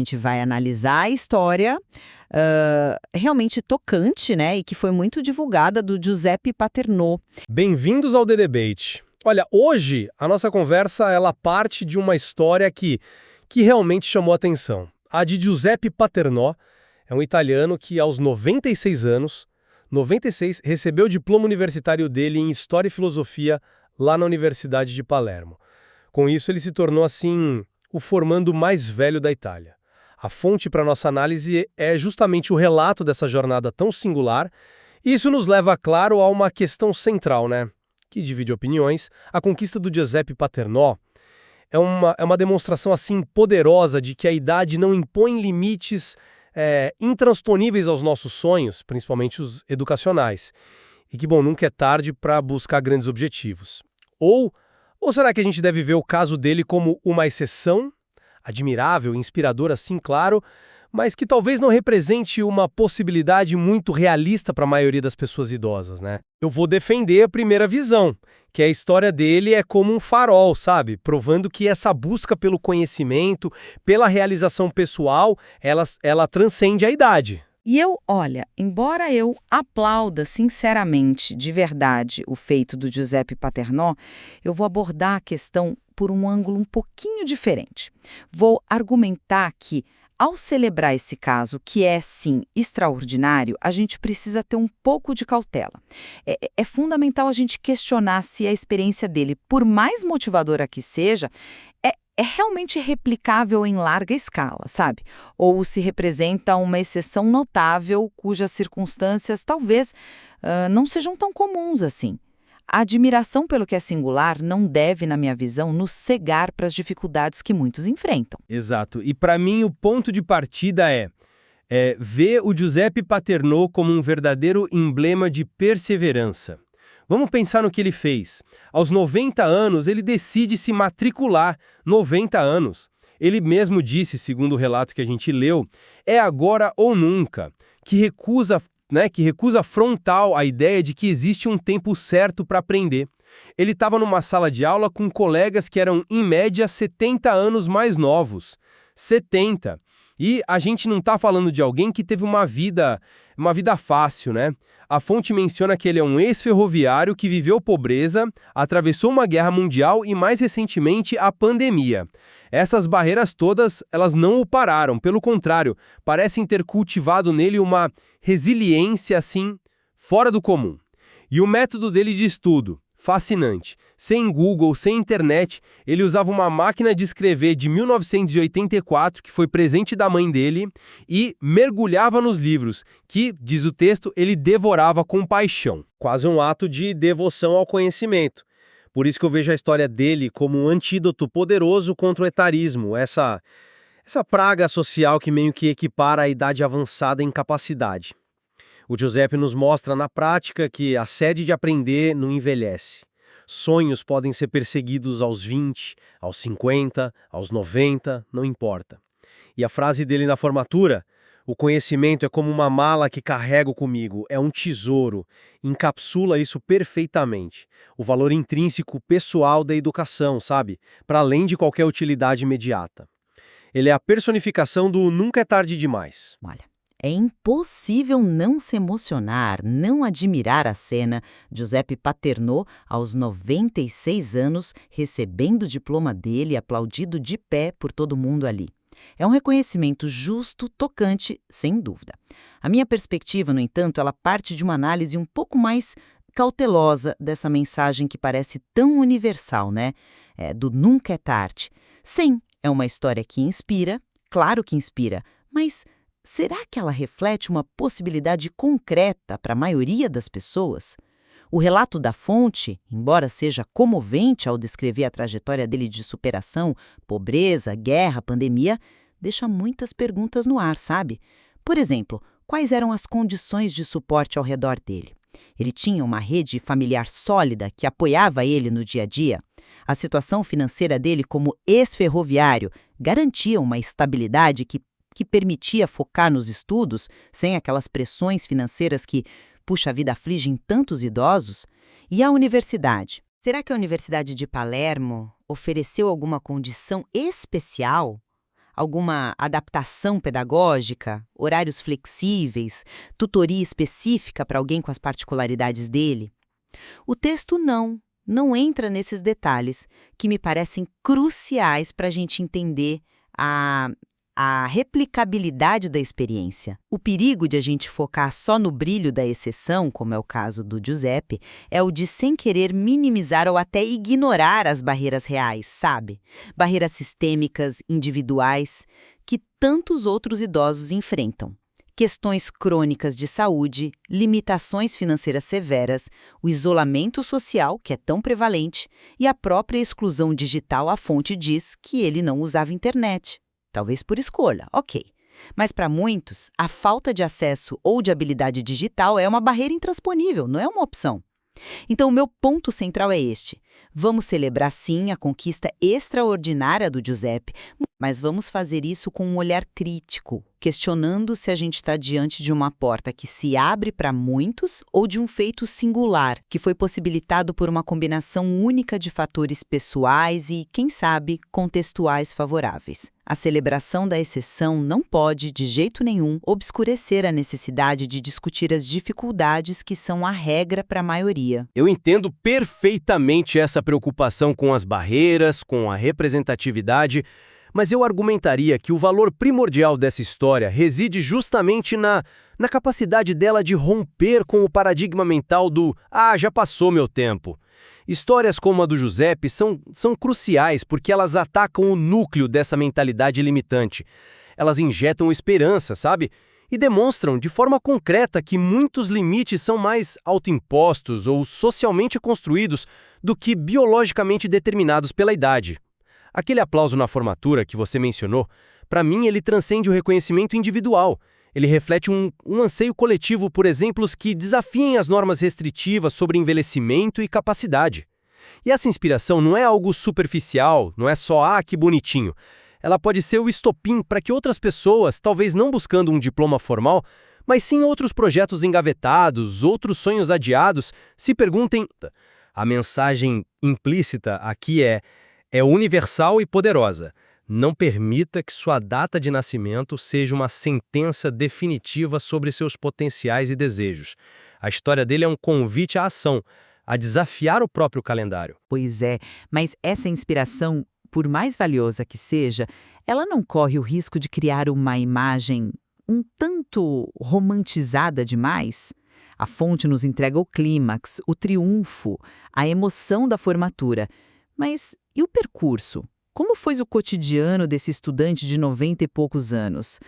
A gente vai analisar a história realmente tocante, né, e que foi muito divulgada do Giuseppe Paternò. Bem-vindos ao The Debate. Olha, hoje a nossa conversa ela parte de uma história que realmente chamou atenção. A de Giuseppe Paternò é um italiano que aos 96 anos, 96, recebeu o diploma universitário dele em História e Filosofia lá na Universidade de Palermo. Com isso, ele se tornou, assim, o formando mais velho da Itália. A fonte para nossa análise é justamente o relato dessa jornada tão singular, e isso nos leva, claro, a uma questão central, né? Que divide opiniões. A conquista do Giuseppe Paternò é uma demonstração, assim, poderosa de que a idade não impõe limites intransponíveis aos nossos sonhos, principalmente os educacionais. E que, bom, nunca é tarde para buscar grandes objetivos. Ou será que a gente deve ver o caso dele como uma exceção? Admirável, inspirador, assim, claro, mas que talvez não represente uma possibilidade muito realista para a maioria das pessoas idosas, né? Eu vou defender a primeira visão, que a história dele é como um farol, sabe? Provando que essa busca pelo conhecimento, pela realização pessoal, ela transcende a idade. E olha, embora eu aplauda sinceramente, de verdade, o feito do Giuseppe Paternò, eu vou abordar a questão por um ângulo um pouquinho diferente. Vou argumentar que, ao celebrar esse caso, que é, sim, extraordinário, a gente precisa ter um pouco de cautela. É fundamental a gente questionar se a experiência dele, por mais motivadora que seja, é realmente replicável em larga escala, sabe? Ou se representa uma exceção notável cujas circunstâncias talvez não sejam tão comuns assim. A admiração pelo que é singular não deve, na minha visão, nos cegar para as dificuldades que muitos enfrentam. Exato. E para mim o ponto de partida é ver o Giuseppe Paternò como um verdadeiro emblema de perseverança. Vamos pensar no que ele fez. Aos 90 anos, ele decide se matricular. 90 anos. Ele mesmo disse, segundo o relato que a gente leu, é agora ou nunca, que recusa frontal a ideia de que existe um tempo certo para aprender. Ele estava numa sala de aula com colegas que eram, em média, 70 anos mais novos. 70. E a gente não está falando de alguém que teve uma vida fácil, né? A fonte menciona que ele é um ex-ferroviário que viveu pobreza, atravessou uma guerra mundial e, mais recentemente, a pandemia. Essas barreiras todas, elas não o pararam, pelo contrário, parecem ter cultivado nele uma resiliência, assim, fora do comum. E o método dele de estudo, fascinante. Sem Google, sem internet, ele usava uma máquina de escrever de 1984, que foi presente da mãe dele, e mergulhava nos livros, que, diz o texto, ele devorava com paixão. Quase um ato de devoção ao conhecimento. Por isso que eu vejo a história dele como um antídoto poderoso contra o etarismo, essa praga social que meio que equipara a idade avançada em capacidade. O Giuseppe nos mostra na prática que a sede de aprender não envelhece. Sonhos podem ser perseguidos aos 20, aos 50, aos 90, não importa. E a frase dele na formatura, o conhecimento é como uma mala que carrego comigo, é um tesouro, encapsula isso perfeitamente. O valor intrínseco pessoal da educação, sabe? Para além de qualquer utilidade imediata. Ele é a personificação do nunca é tarde demais. Olha, é impossível não se emocionar, não admirar a cena. Giuseppe Paternò, aos 96 anos, recebendo o diploma dele, aplaudido de pé por todo mundo ali. É um reconhecimento justo, tocante, sem dúvida. A minha perspectiva, no entanto, ela parte de uma análise um pouco mais cautelosa dessa mensagem que parece tão universal, né? Do nunca é tarde. Sim, é uma história que inspira, claro que inspira, mas será que ela reflete uma possibilidade concreta para a maioria das pessoas? O relato da fonte, embora seja comovente ao descrever a trajetória dele de superação, pobreza, guerra, pandemia, deixa muitas perguntas no ar, sabe? Por exemplo, quais eram as condições de suporte ao redor dele? Ele tinha uma rede familiar sólida que apoiava ele no dia a dia? A situação financeira dele como ex-ferroviário garantia uma estabilidade que permitia focar nos estudos sem aquelas pressões financeiras que, puxa vida, afligem tantos idosos? E a universidade? Será que a Universidade de Palermo ofereceu alguma condição especial? Alguma adaptação pedagógica, horários flexíveis, tutoria específica para alguém com as particularidades dele? O texto não entra nesses detalhes que me parecem cruciais para a gente entender a replicabilidade da experiência. O perigo de a gente focar só no brilho da exceção, como é o caso do Giuseppe, é o de sem querer minimizar ou até ignorar as barreiras reais, sabe? Barreiras sistêmicas, individuais, que tantos outros idosos enfrentam. Questões crônicas de saúde, limitações financeiras severas, o isolamento social, que é tão prevalente, e a própria exclusão digital. A fonte diz que ele não usava internet. Talvez por escolha, ok. Mas para muitos, a falta de acesso ou de habilidade digital é uma barreira intransponível, não é uma opção. Então, o meu ponto central é este. Vamos celebrar, sim, a conquista extraordinária do Giuseppe, mas vamos fazer isso com um olhar crítico, questionando se a gente está diante de uma porta que se abre para muitos ou de um feito singular, que foi possibilitado por uma combinação única de fatores pessoais e, quem sabe, contextuais favoráveis. A celebração da exceção não pode, de jeito nenhum, obscurecer a necessidade de discutir as dificuldades que são a regra para a maioria. Eu entendo perfeitamente essa preocupação com as barreiras, com a representatividade, mas eu argumentaria que o valor primordial dessa história reside justamente na capacidade dela de romper com o paradigma mental do já passou meu tempo. Histórias como a do Giuseppe são cruciais porque elas atacam o núcleo dessa mentalidade limitante. Elas injetam esperança, sabe? E demonstram de forma concreta que muitos limites são mais autoimpostos ou socialmente construídos do que biologicamente determinados pela idade. Aquele aplauso na formatura que você mencionou, para mim ele transcende o reconhecimento individual. Ele reflete um anseio coletivo por exemplos que desafiem as normas restritivas sobre envelhecimento e capacidade. E essa inspiração não é algo superficial, não é só que bonitinho. Ela pode ser o estopim para que outras pessoas, talvez não buscando um diploma formal, mas sim outros projetos engavetados, outros sonhos adiados, se perguntem... A mensagem implícita aqui é universal e poderosa. Não permita que sua data de nascimento seja uma sentença definitiva sobre seus potenciais e desejos. A história dele é um convite à ação, a desafiar o próprio calendário. Pois é, mas essa inspiração, por mais valiosa que seja, ela não corre o risco de criar uma imagem um tanto romantizada demais? A fonte nos entrega o clímax, o triunfo, a emoção da formatura. Mas e o percurso? Como foi o cotidiano desse estudante de 90 e poucos anos?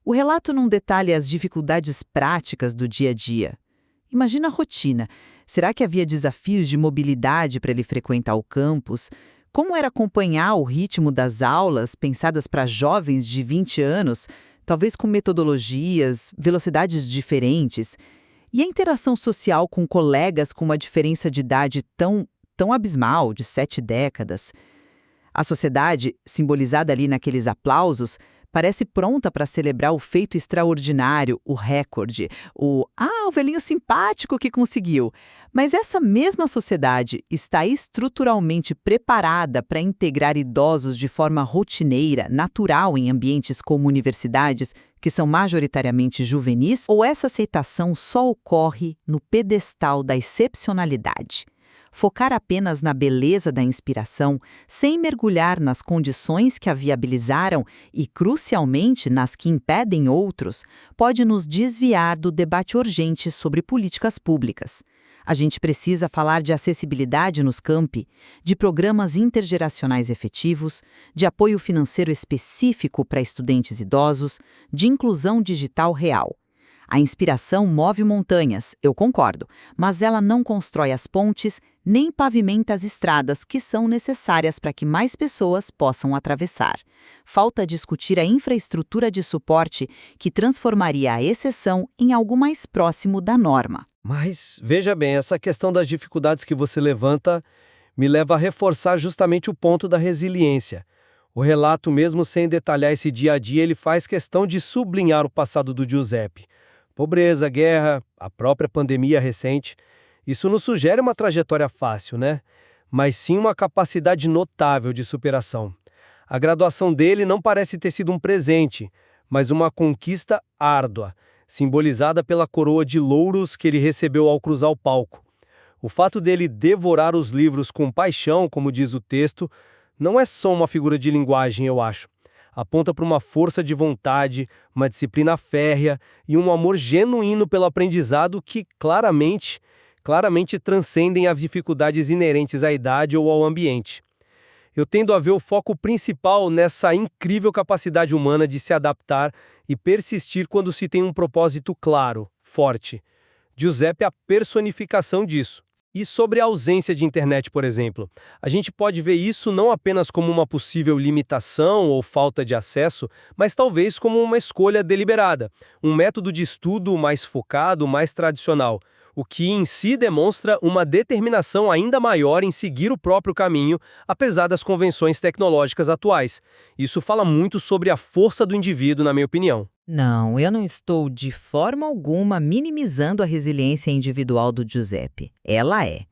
O relato não detalha as dificuldades práticas do dia a dia. Imagina a rotina. Será que havia desafios de mobilidade para ele frequentar o campus? Como era acompanhar o ritmo das aulas pensadas para jovens de 20 anos, talvez com metodologias, velocidades diferentes? E a interação social com colegas com uma diferença de idade tão abismal, de 7 décadas? A sociedade, simbolizada ali naqueles aplausos, parece pronta para celebrar o feito extraordinário, o recorde, o velhinho simpático que conseguiu. Mas essa mesma sociedade está estruturalmente preparada para integrar idosos de forma rotineira, natural em ambientes como universidades, que são majoritariamente juvenis, ou essa aceitação só ocorre no pedestal da excepcionalidade? Focar apenas na beleza da inspiração, sem mergulhar nas condições que a viabilizaram e, crucialmente, nas que impedem outros, pode nos desviar do debate urgente sobre políticas públicas. A gente precisa falar de acessibilidade nos campi, de programas intergeracionais efetivos, de apoio financeiro específico para estudantes idosos, de inclusão digital real. A inspiração move montanhas, eu concordo, mas ela não constrói as pontes nem pavimenta as estradas que são necessárias para que mais pessoas possam atravessar. Falta discutir a infraestrutura de suporte que transformaria a exceção em algo mais próximo da norma. Mas, veja bem, essa questão das dificuldades que você levanta me leva a reforçar justamente o ponto da resiliência. O relato, mesmo sem detalhar esse dia a dia, ele faz questão de sublinhar o passado do Giuseppe. Pobreza, guerra, a própria pandemia recente. Isso não sugere uma trajetória fácil, né? Mas sim uma capacidade notável de superação. A graduação dele não parece ter sido um presente, mas uma conquista árdua, simbolizada pela coroa de louros que ele recebeu ao cruzar o palco. O fato dele devorar os livros com paixão, como diz o texto, não é só uma figura de linguagem, eu acho. Aponta para uma força de vontade, uma disciplina férrea e um amor genuíno pelo aprendizado que claramente transcendem as dificuldades inerentes à idade ou ao ambiente. Eu tendo a ver o foco principal nessa incrível capacidade humana de se adaptar e persistir quando se tem um propósito claro, forte. Giuseppe é a personificação disso. E sobre a ausência de internet, por exemplo, a gente pode ver isso não apenas como uma possível limitação ou falta de acesso, mas talvez como uma escolha deliberada, um método de estudo mais focado, mais tradicional, o que em si demonstra uma determinação ainda maior em seguir o próprio caminho, apesar das convenções tecnológicas atuais. Isso fala muito sobre a força do indivíduo, na minha opinião. Não, eu não estou de forma alguma minimizando a resiliência individual do Giuseppe. Ela é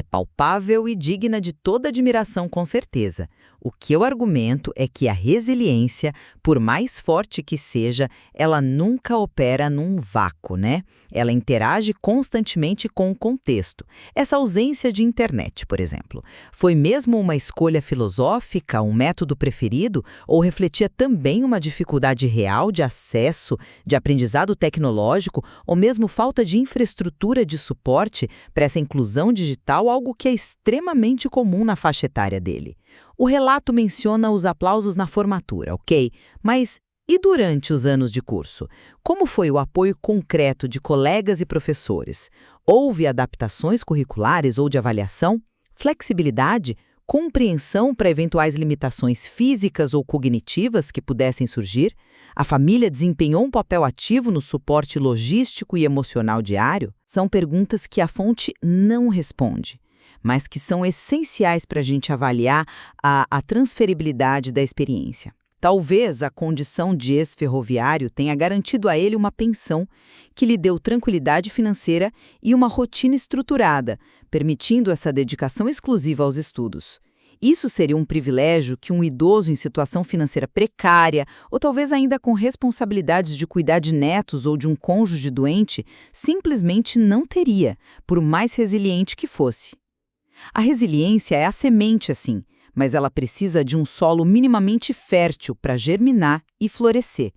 palpável e digna de toda admiração, com certeza. O que eu argumento é que a resiliência, por mais forte que seja, ela nunca opera num vácuo, né? Ela interage constantemente com o contexto. Essa ausência de internet, por exemplo, foi mesmo uma escolha filosófica, um método preferido, ou refletia também uma dificuldade real de acesso, de aprendizado tecnológico, ou mesmo falta de infraestrutura de suporte para essa inclusão digital, algo que é extremamente comum na faixa etária dele? O relato menciona os aplausos na formatura, ok? Mas e durante os anos de curso? Como foi o apoio concreto de colegas e professores? Houve adaptações curriculares ou de avaliação? Flexibilidade? Compreensão para eventuais limitações físicas ou cognitivas que pudessem surgir? A família desempenhou um papel ativo no suporte logístico e emocional diário? São perguntas que a fonte não responde, mas que são essenciais para a gente avaliar a transferibilidade da experiência. Talvez a condição de ex-ferroviário tenha garantido a ele uma pensão que lhe deu tranquilidade financeira e uma rotina estruturada, permitindo essa dedicação exclusiva aos estudos. Isso seria um privilégio que um idoso em situação financeira precária, ou talvez ainda com responsabilidades de cuidar de netos ou de um cônjuge doente, simplesmente não teria, por mais resiliente que fosse. A resiliência é a semente, assim, mas ela precisa de um solo minimamente fértil para germinar e florescer.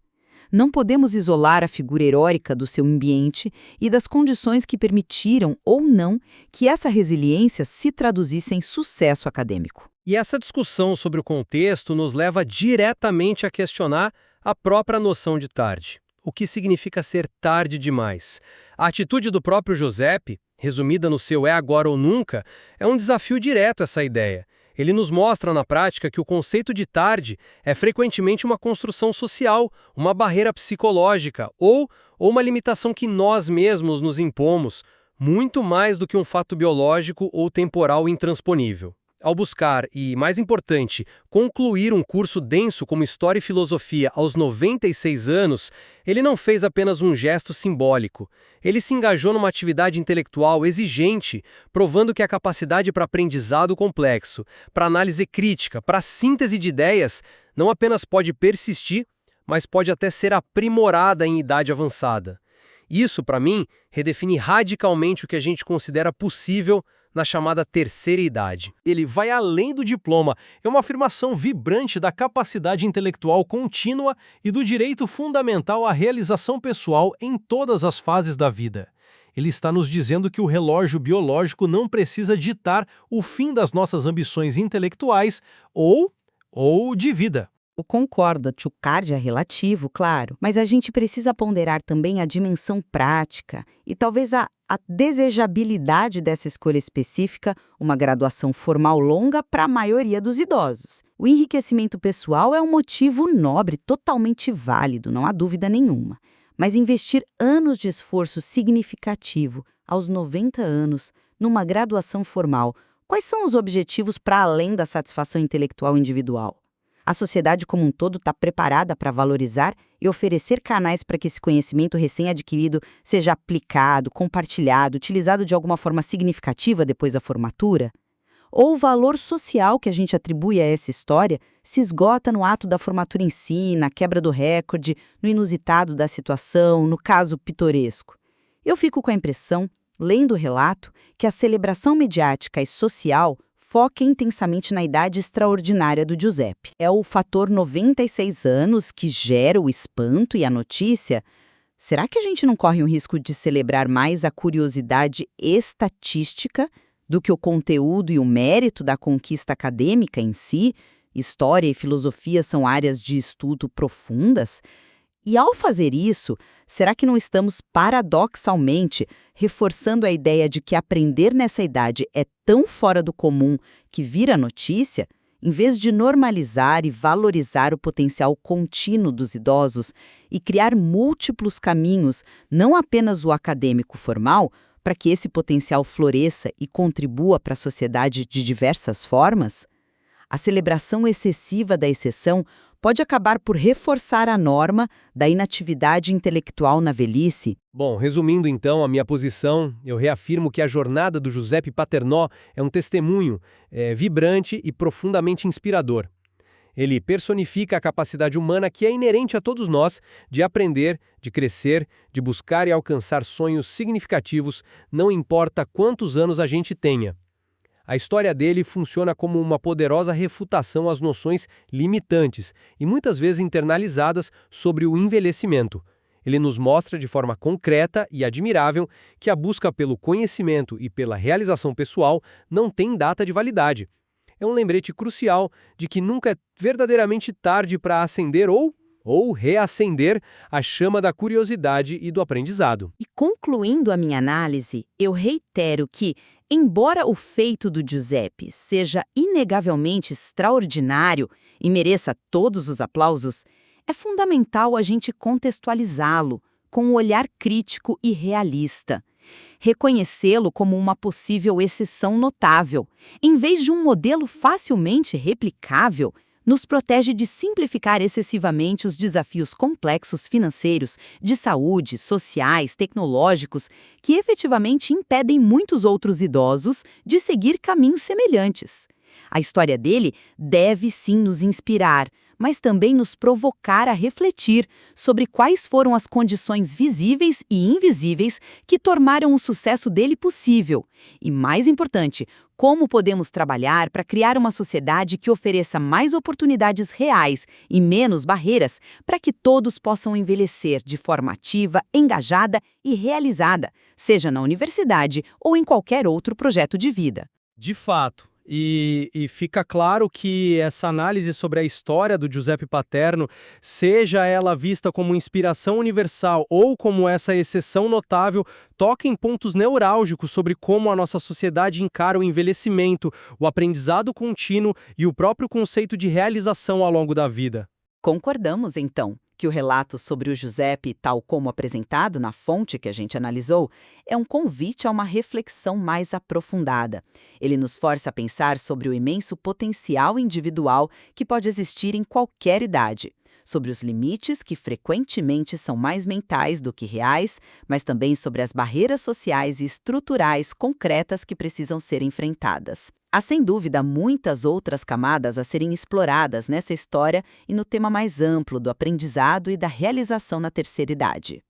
Não podemos isolar a figura heróica do seu ambiente e das condições que permitiram ou não que essa resiliência se traduzisse em sucesso acadêmico. E essa discussão sobre o contexto nos leva diretamente a questionar a própria noção de tarde. O que significa ser tarde demais? A atitude do próprio Giuseppe, resumida no seu "é agora ou nunca", é um desafio direto a essa ideia. Ele nos mostra na prática que o conceito de tarde é frequentemente uma construção social, uma barreira psicológica ou uma limitação que nós mesmos nos impomos, muito mais do que um fato biológico ou temporal intransponível. Ao buscar e, mais importante, concluir um curso denso como História e Filosofia aos 96 anos, ele não fez apenas um gesto simbólico. Ele se engajou numa atividade intelectual exigente, provando que a capacidade para aprendizado complexo, para análise crítica, para síntese de ideias, não apenas pode persistir, mas pode até ser aprimorada em idade avançada. Isso, para mim, redefine radicalmente o que a gente considera possível na chamada terceira idade. Ele vai além do diploma, é uma afirmação vibrante da capacidade intelectual contínua e do direito fundamental à realização pessoal em todas as fases da vida. Ele está nos dizendo que o relógio biológico não precisa ditar o fim das nossas ambições intelectuais ou de vida. Eu concordo, o card é relativo, claro, mas a gente precisa ponderar também a dimensão prática e talvez a desejabilidade dessa escolha específica, uma graduação formal longa para a maioria dos idosos. O enriquecimento pessoal é um motivo nobre, totalmente válido, não há dúvida nenhuma. Mas investir anos de esforço significativo, aos 90 anos, numa graduação formal, quais são os objetivos para além da satisfação intelectual individual? A sociedade como um todo está preparada para valorizar e oferecer canais para que esse conhecimento recém-adquirido seja aplicado, compartilhado, utilizado de alguma forma significativa depois da formatura? ou o valor social que a gente atribui a essa história se esgota no ato da formatura em si, na quebra do recorde, no inusitado da situação, no caso pitoresco. Eu fico com a impressão, lendo o relato, que a celebração mediática e social foca intensamente na idade extraordinária do Giuseppe. É o fator 96 anos que gera o espanto e a notícia. Será que a gente não corre o risco de celebrar mais a curiosidade estatística do que o conteúdo e o mérito da conquista acadêmica em si? História e filosofia são áreas de estudo profundas? E ao fazer isso, será que não estamos paradoxalmente reforçando a ideia de que aprender nessa idade é tão fora do comum que vira notícia, em vez de normalizar e valorizar o potencial contínuo dos idosos e criar múltiplos caminhos, não apenas o acadêmico formal, para que esse potencial floresça e contribua para a sociedade de diversas formas? A celebração excessiva da exceção pode acabar por reforçar a norma da inatividade intelectual na velhice. Bom, resumindo então a minha posição, eu reafirmo que a jornada do Giuseppe Paternò é um testemunho vibrante e profundamente inspirador. Ele personifica a capacidade humana que é inerente a todos nós de aprender, de crescer, de buscar e alcançar sonhos significativos, não importa quantos anos a gente tenha. A história dele funciona como uma poderosa refutação às noções limitantes e muitas vezes internalizadas sobre o envelhecimento. Ele nos mostra de forma concreta e admirável que a busca pelo conhecimento e pela realização pessoal não tem data de validade. É um lembrete crucial de que nunca é verdadeiramente tarde para acender ou reacender a chama da curiosidade e do aprendizado. E concluindo a minha análise, eu reitero que, embora o feito do Giuseppe seja inegavelmente extraordinário e mereça todos os aplausos, é fundamental a gente contextualizá-lo com um olhar crítico e realista. Reconhecê-lo como uma possível exceção notável, em vez de um modelo facilmente replicável, nos protege de simplificar excessivamente os desafios complexos financeiros, de saúde, sociais, tecnológicos, que efetivamente impedem muitos outros idosos de seguir caminhos semelhantes. A história dele deve sim nos inspirar, mas também nos provocar a refletir sobre quais foram as condições visíveis e invisíveis que tornaram o sucesso dele possível. E, mais importante, como podemos trabalhar para criar uma sociedade que ofereça mais oportunidades reais e menos barreiras para que todos possam envelhecer de forma ativa, engajada e realizada, seja na universidade ou em qualquer outro projeto de vida. De fato. E fica claro que essa análise sobre a história do Giuseppe Paterno, seja ela vista como inspiração universal ou como essa exceção notável, toca em pontos neurálgicos sobre como a nossa sociedade encara o envelhecimento, o aprendizado contínuo e o próprio conceito de realização ao longo da vida. Concordamos, então, que o relato sobre o Giuseppe, tal como apresentado na fonte que a gente analisou, é um convite a uma reflexão mais aprofundada. Ele nos força a pensar sobre o imenso potencial individual que pode existir em qualquer idade, sobre os limites que frequentemente são mais mentais do que reais, mas também sobre as barreiras sociais e estruturais concretas que precisam ser enfrentadas. Há, sem dúvida, muitas outras camadas a serem exploradas nessa história e no tema mais amplo do aprendizado e da realização na terceira idade.